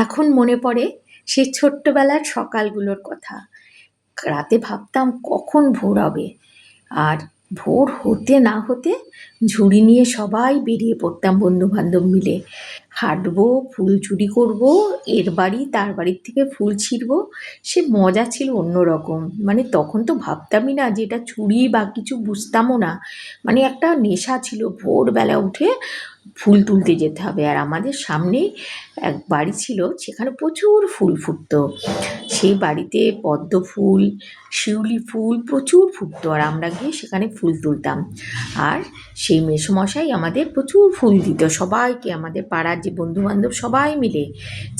এখন মনে পড়ে সেই ছোট্টবেলার সকালগুলোর কথা। রাতে ভাবতাম কখন ভোর হবে, আর ভোর হতে না হতে ঝুড়ি নিয়ে সবাই বেরিয়ে পড়তাম বন্ধু-বান্ধব মিলে। হাঁটবো, ফুল চুরি করবো, এর বাড়ি তার বাড়ির থেকে ফুল ছিঁড়বো। সে মজা ছিল অন্যরকম। মানে তখন তো ভাবতামই না যে এটা চুরি বা কিছু, বুঝতামও না। মানে একটা নেশা ছিল, ভোরবেলা উঠে ফুল তুলতে যেতে হবে। আর আমাদের সামনেই এক বাড়ি ছিল, সেখানে প্রচুর ফুল ফুটতো। সেই বাড়িতে পদ্ম ফুল, শিউলি ফুল প্রচুর ফুটতো, আর আমরা গিয়ে সেখানে ফুল তুলতাম। আর সেই মেসোমশাই আমাদের প্রচুর ফুল দিত সবাইকে, আমাদের পাড়ার যে বন্ধুবান্ধব সবাই মিলে,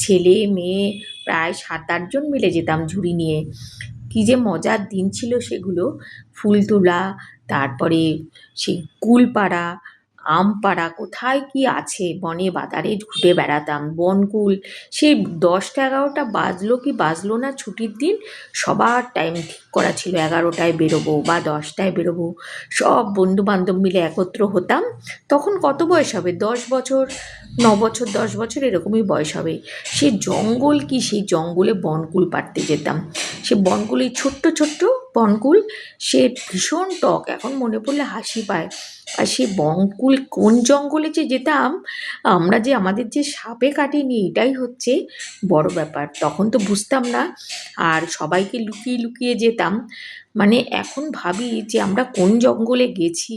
ছেলে মেয়ে প্রায় 7-8 জন মিলে যেতাম ঝুড়ি নিয়ে। কী যে মজার দিন ছিল সেগুলো! ফুল তোলা, তারপরে সেই কুল পাড়া, আম পাড়া, কোথায় কি আছে বনে বাদারে ঘুরে বেড়াতাম। বনকুল, সেই 10টা 11টা বাজলো কি বাজলো না ছুটির দিন, সবার টাইম ঠিক করা ছিল 11টায় বেরোবো বা 10টায় বেরোবো। সব বন্ধুবান্ধব মিলে একত্র হতাম। তখন কত বয়স হবে, 10 বছর, 9 বছর, 10 বছর এরকমই বয়স হবে। সে জঙ্গল কি, সেই জঙ্গলে বনকুল পাড়তে যেতাম। সে বনকুলে ছোট্ট ছোট্ট বনকুল, সে ভীষণ টক, এখন মনে পড়লে হাসি পায়। আর সে বনকুল কোন জঙ্গলে যে যেতাম আমরা, যে আমাদের যে সাপে কাটেনি এটাই হচ্ছে বড় ব্যাপার। তখন তো বুঝতাম না, আর সবাইকে লুকিয়ে লুকিয়ে যেতাম। মানে এখন ভাবি যে আমরা কোন জঙ্গলে গেছি,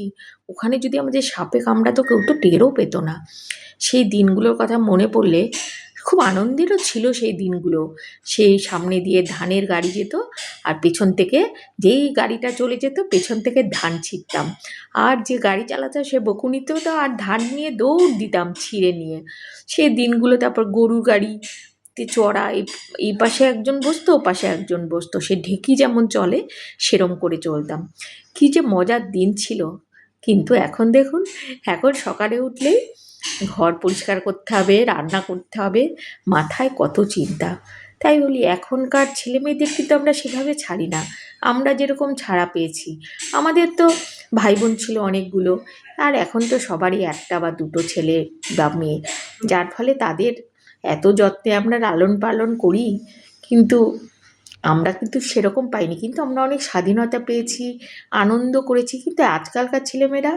ওখানে যদি আমাদের সাপে কামড়াতো কেউ তো টেরও পেত না। সেই দিনগুলোর কথা মনে পড়লে খুব আনন্দেরও ছিল সেই দিনগুলো। সেই সামনে দিয়ে ধানের গাড়ি যেত, আর পেছন থেকে যেই গাড়িটা চলে যেত পেছন থেকে ধান ছিঁড়তাম। আর যে গাড়ি চালাতো সে বকুনিতেও তো, আর ধান নিয়ে দৌড় দিতাম ছিঁড়ে নিয়ে। সে দিনগুলো, তারপর গরুর গাড়িতে চড়া, এই পাশে একজন বসতো ও পাশে একজন বসতো, সে ঢেঁকি যেমন চলে সেরম করে চলতাম। কী যে মজার দিন ছিল! কিন্তু এখন দেখুন, এখন সকালে উঠলেই ঘর পরিষ্কার করতে হবে, রান্না করতে হবে, মাথায় কত চিন্তা। তাই বলি এখনকার ছেলেমেয়েদের কিন্তু আমরা সেভাবে ছাড়ি না। আমরা যেরকম ছাড়া পেয়েছি, আমাদের তো ভাই বোন ছিল অনেকগুলো, আর এখন তো সবারই একটা বা দুটো ছেলে বা মেয়ে, যার ফলে তাদের এত যত্নে আমরা লালন পালন করি। কিন্তু আমরা কিন্তু সেরকম পাইনি, কিন্তু আমরা অনেক স্বাধীনতা পেয়েছি, আনন্দ করেছি। কিন্তু আজকালকার ছেলেমেয়েরা,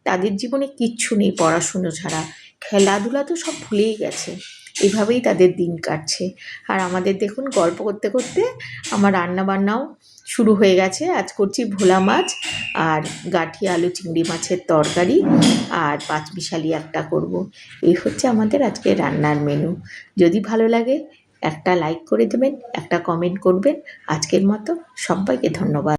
তাদের জীবনে কিচ্ছু নেই পড়াশুনো ছাড়া, খেলাধুলা তো সব ভুলেই গেছে। এভাবেই তাদের দিন কাটছে। আর আমাদের দেখুন, গল্প করতে করতে আমার রান্নাবান্নাও শুরু হয়ে গেছে। আজ করছি ভোলা মাছ আর গাঁঠিয়া আলু চিংড়ি মাছের তরকারি, আর পাঁচমিশালি একটা করব। এই হচ্ছে আমাদের আজকে রান্নার মেনু। যদি ভালো লাগে একটা লাইক করে দেবেন, একটা কমেন্ট করবেন। আজকের মতো সবাইকে ধন্যবাদ।